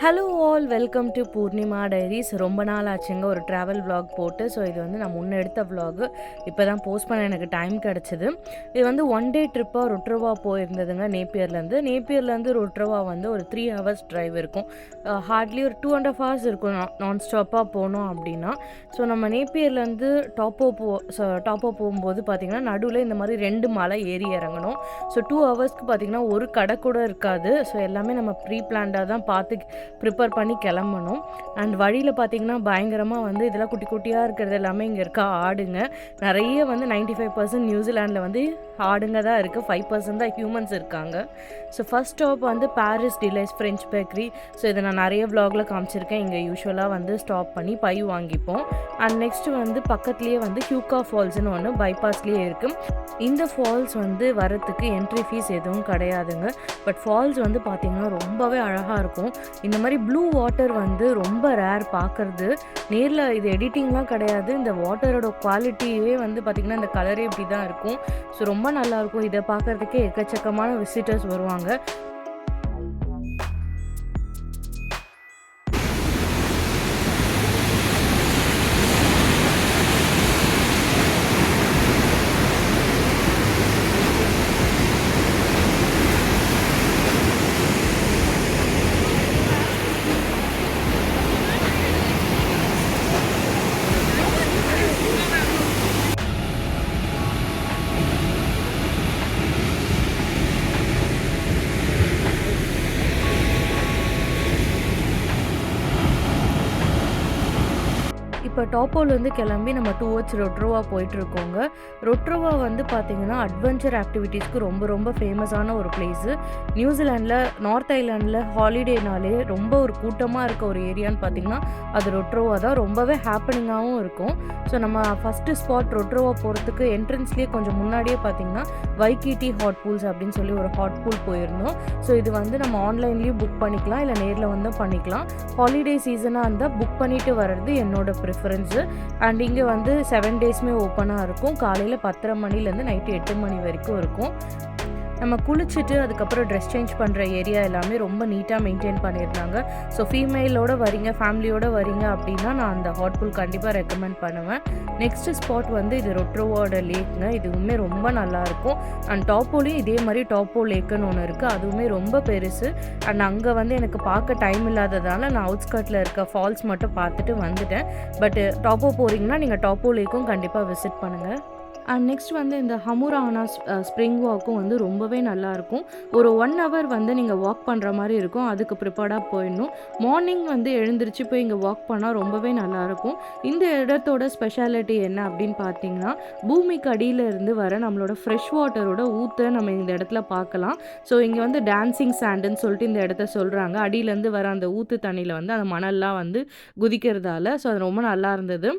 Hello all, welcome to Poornima diaries. ரொம்ப நாள் ஆச்சுங்க ஒரு ட்ராவல் vlog போட்டு. ஸோ இது வந்து நான் முன்ன எடுத்த vlog இப்போ தான் போஸ்ட் பண்ண எனக்கு டைம் கிடச்சிது. இது வந்து ஒன் டே ட்ரிப்பாக ரொட்ரவா போயிருந்ததுங்க. நேப்பியர்லேருந்து ரொட்ரவா வந்து ஒரு 3 hours ட்ரைவ் இருக்கும். ஹார்ட்லி ஒரு 2.5 hours இருக்கும் நான் ஸ்டாப்பாக போனோம் அப்படின்னா. ஸோ நம்ம நேப்பியர்லேருந்து டாப்போ போகும்போது பார்த்திங்கன்னா நடுவில் இந்த மாதிரி 2 மலை ஏறி இறங்கணும். ஸோ 2 hours பார்த்திங்கன்னா ஒரு கடை கூட இருக்காது. ஸோ எல்லாமே நம்ம ப்ரீ பிளான்டாக தான் பார்த்து ப்ரிப்பேர் பண்ணி கிளம்பணும். அண்ட் வழியில் பார்த்திங்கன்னா பயங்கரமாக வந்து இதெல்லாம் குட்டி குட்டியாக இருக்கிறது எல்லாமே இங்கே இருக்க ஆடுங்க. நிறைய வந்து 95% நியூசிலாண்டில் வந்து ஆடுங்க தான் இருக்குது, 5% தான் ஹியூமன்ஸ் இருக்காங்க. ஸோ ஃபஸ்ட் ஸ்டாப் வந்து பாரிஸ் டிலைஸ் ஃப்ரெஞ்ச் பேக்கரி. ஸோ இதை நான் நிறைய vlogல காமிச்சிருக்கேன். இங்கே யூஸ்வலாக வந்து ஸ்டாப் பண்ணி பை வாங்கிப்போம். அண்ட் நெக்ஸ்ட்டு வந்து பக்கத்துலேயே வந்து ஹியூகா ஃபால்ஸ்னு ஒன்று பைபாஸ்லேயே இருக்குது. இந்த ஃபால்ஸ் வந்து வரத்துக்கு என்ட்ரி ஃபீஸ் எதுவும் கிடையாதுங்க. பட் ஃபால்ஸ் வந்து பார்த்திங்கன்னா ரொம்பவே அழகாக இருக்கும். இந்த மாதிரி ப்ளூ வாட்டர் வந்து ரொம்ப ரேர் பார்க்குறது. நேரில் இது எடிட்டிங்லாம் கிடையாது. இந்த வாட்டரோட குவாலிட்டியே வந்து பார்த்திங்கன்னா இந்த கலரே இப்படி தான் இருக்கும். ஸோ ரொம்ப நல்லாயிருக்கும். இதை பார்க்குறதுக்கே எக்கச்சக்கமான விசிட்டர்ஸ் வருவாங்க. இப்போ டாப்போலேருந்து கிளம்பி நம்ம டுவர்ட்ஸ் ரொட்ரவா போயிட்டுருக்கோங்க. ரொட்ரவா வந்து பார்த்திங்கன்னா அட்வென்ச்சர் ஆக்டிவிட்டீஸ்க்கு ரொம்ப ரொம்ப ஃபேமஸான ஒரு பிளேஸு. நியூசிலாண்டில் நார்த் ஐலாண்டில் ஹாலிடேனாலே ரொம்ப ஒரு கூட்டமாக இருக்க ஒரு ஏரியான்னு பார்த்திங்கன்னா அது ரொட்ரவா தான். ரொம்பவே ஹாப்பனிங்காகவும் இருக்கும். ஸோ நம்ம ஃபஸ்ட்டு ஸ்பாட் ரொட்ரவா போகிறதுக்கு என்ட்ரன்ஸ்லேயே கொஞ்சம் முன்னாடியே பார்த்திங்கன்னா வைக்கிட்டி ஹாட் பூல்ஸ் அப்படின்னு சொல்லி ஒரு ஹாட் பூல் போயிருந்தோம். ஸோ இது வந்து நம்ம ஆன்லைன்லேயும் புக் பண்ணிக்கலாம், இல்லை நேரில் வந்து பண்ணிக்கலாம். ஹாலிடே சீசனாக இருந்தால் புக் பண்ணிவிட்டு வர்றது என்னோட ப்ரிஃபரன்ஸு. அண்ட் இங்கே வந்து 7 daysமே ஓப்பனாக இருக்கும். காலையில் 10:30 மணிலேருந்து நைட்டு 8 மணி வரைக்கும் இருக்கும். நம்ம குளிச்சுட்டு அதுக்கப்புறம் ட்ரெஸ் சேஞ்ச் பண்ணுற ஏரியா எல்லாமே ரொம்ப நீட்டாக மெயின்டைன் பண்ணியிருந்தாங்க. ஸோ ஃபீமேலோடு வரீங்க, ஃபேமிலியோடு வரீங்க அப்படின்னா நான் அந்த ஹாட் பூல் கண்டிப்பாக ரெக்கமெண்ட் பண்ணுவேன். நெக்ஸ்ட்டு ஸ்பாட் வந்து இது ரொட்ரவாவோட லேக்குங்க. இதுவுமே ரொம்ப நல்லாயிருக்கும். அண்ட் டாப்போலையும் இதே மாதிரி டாப்போ லேக்குன்னு ஒன்று இருக்குது. அதுவுமே ரொம்ப பெருசு. அண்ட் அங்கே வந்து எனக்கு பார்க்க டைம் இல்லாததால் நான் அவுட்ஸ்கர்ட்டில் இருக்க ஃபால்ஸ் மட்டும் பார்த்துட்டு வந்துட்டேன். பட் டாப்போ போகிறீங்கன்னா நீங்கள் டாப்போ லேக்கும் கண்டிப்பாக விசிட் பண்ணுங்கள். அண்ட் நெக்ஸ்ட் வந்து இந்த ஹமுரானா ஸ்ப்ரிங் வாக்கும் வந்து ரொம்பவே நல்லாயிருக்கும். ஒரு 1 hour வந்து நீங்கள் வாக் பண்ணுற மாதிரி இருக்கும். அதுக்கு ப்ரிப்பேர்டாக போயிடணும். மார்னிங் வந்து எழுந்திரிச்சு போய் இங்கே வாக் பண்ணால் ரொம்பவே நல்லாயிருக்கும். இந்த இடத்தோட ஸ்பெஷாலிட்டி என்ன அப்படின்னு பார்த்தீங்கன்னா பூமிக்கு அடியில் இருந்து வர நம்மளோட ஃப்ரெஷ் வாட்டரோட ஊற்றை நம்ம இந்த இடத்துல பார்க்கலாம். ஸோ இங்கே வந்து டான்சிங் சாண்டுன்னு சொல்லிட்டு இந்த இடத்த சொல்கிறாங்க. அடியிலேருந்து வர அந்த ஊற்று தண்ணியில் வந்து அந்த மணல்லாம் வந்து குதிக்கிறதால. ஸோ அது ரொம்ப நல்லா இருந்தது.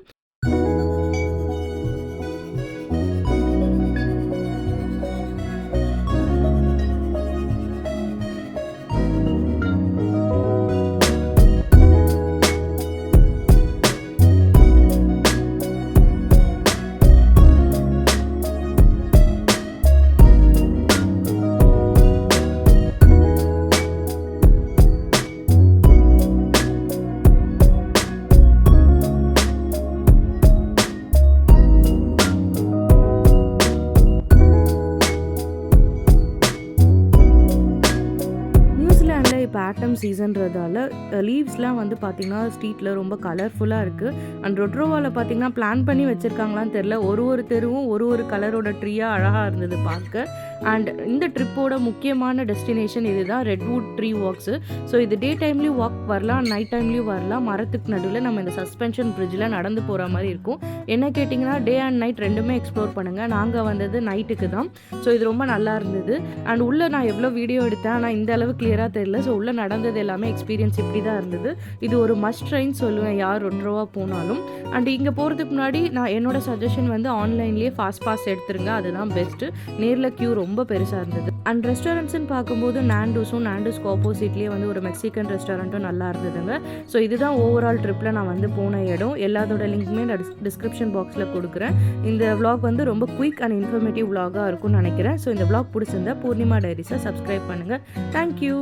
இப்போ ஆட்டம் சீசன்றதால லீவ்ஸ்லாம் வந்து பார்த்திங்கன்னா ஸ்ட்ரீட்டில் ரொம்ப கலர்ஃபுல்லாக இருக்குது. அண்ட் ரொட்ரவாவில் பார்த்திங்கன்னா பிளான் பண்ணி வச்சுருக்காங்களான்னு தெரில. ஒரு தெருவும் ஒரு கலரோட ட்ரீயாக அழகாக இருந்தது பார்க்க. அண்ட் இந்த ட்ரிப்போட முக்கியமான டெஸ்டினேஷன் இது தான், ரெட்வுட் ட்ரீ வாக்ஸு. ஸோ இது டே டைம்லேயும் வாக் வரலாம், நைட் டைம்லேயும் வரலாம். மரத்துக்கு நடுவில் நம்ம இந்த சஸ்பென்ஷன் பிரிட்ஜில் நடந்து போகிற மாதிரி இருக்கும். என்ன கேட்டிங்கன்னா டே அண்ட் நைட் ரெண்டுமே எக்ஸ்ப்ளோர் பண்ணுங்கள். நாங்கள் வந்தது நைட்டுக்கு தான். ஸோ இது ரொம்ப நல்லா இருந்தது. அண்ட் உள்ளே நான் எவ்வளோ வீடியோ எடுத்தேன், ஆனால் இந்த அளவு கிளியராக தெரியல. ஸோ உள்ளே நடந்தது எல்லாமே எக்ஸ்பீரியன்ஸ் இப்படி தான் இருந்தது. இது ஒரு மஸ்ட் ட்ரைன்னு சொல்லுவேன் யார் ரொட்ரவா போனாலும். அண்ட் இங்கே போகிறதுக்கு முன்னாடி நான் என்னோட சஜஷன் வந்து ஆன்லைன்லேயே ஃபாஸ்ட் பாஸ் எடுத்துருங்க, அதுதான் பெஸ்ட்டு. நேரில் க்யூ ரொம்ப பெருசாக இருந்தது. அண்ட் ரெஸ்டாரண்ட்ஸ்ன்னு பார்க்கும்போது நாண்டூஸ்க்கு ஆப்போசிட்லேயே வந்து ஒரு மெக்சிகன் ரெஸ்டாரண்ட்டும் நல்லா இருந்ததுங்க. ஸோ இதுதான் ஓவரால் ட்ரிப்பில் நான் வந்து போன இடம். எல்லாத்தோட லிங்க்குமே நான் டிஸ்கிரிப்ஷன் பாக்ஸில் கொடுக்குறேன். இந்த vlog வந்து ரொம்ப குயிக் அண்ட் இன்ஃபர்மேட்டிவ் vlog-ஆக இருக்கும்னு நினைக்கிறேன். ஸோ இந்த vlog பிடிச்சிருந்தா பூர்ணிமா டைரிஸை சப்ஸ்கிரைப் பண்ணுங்கள். தேங்க்யூ.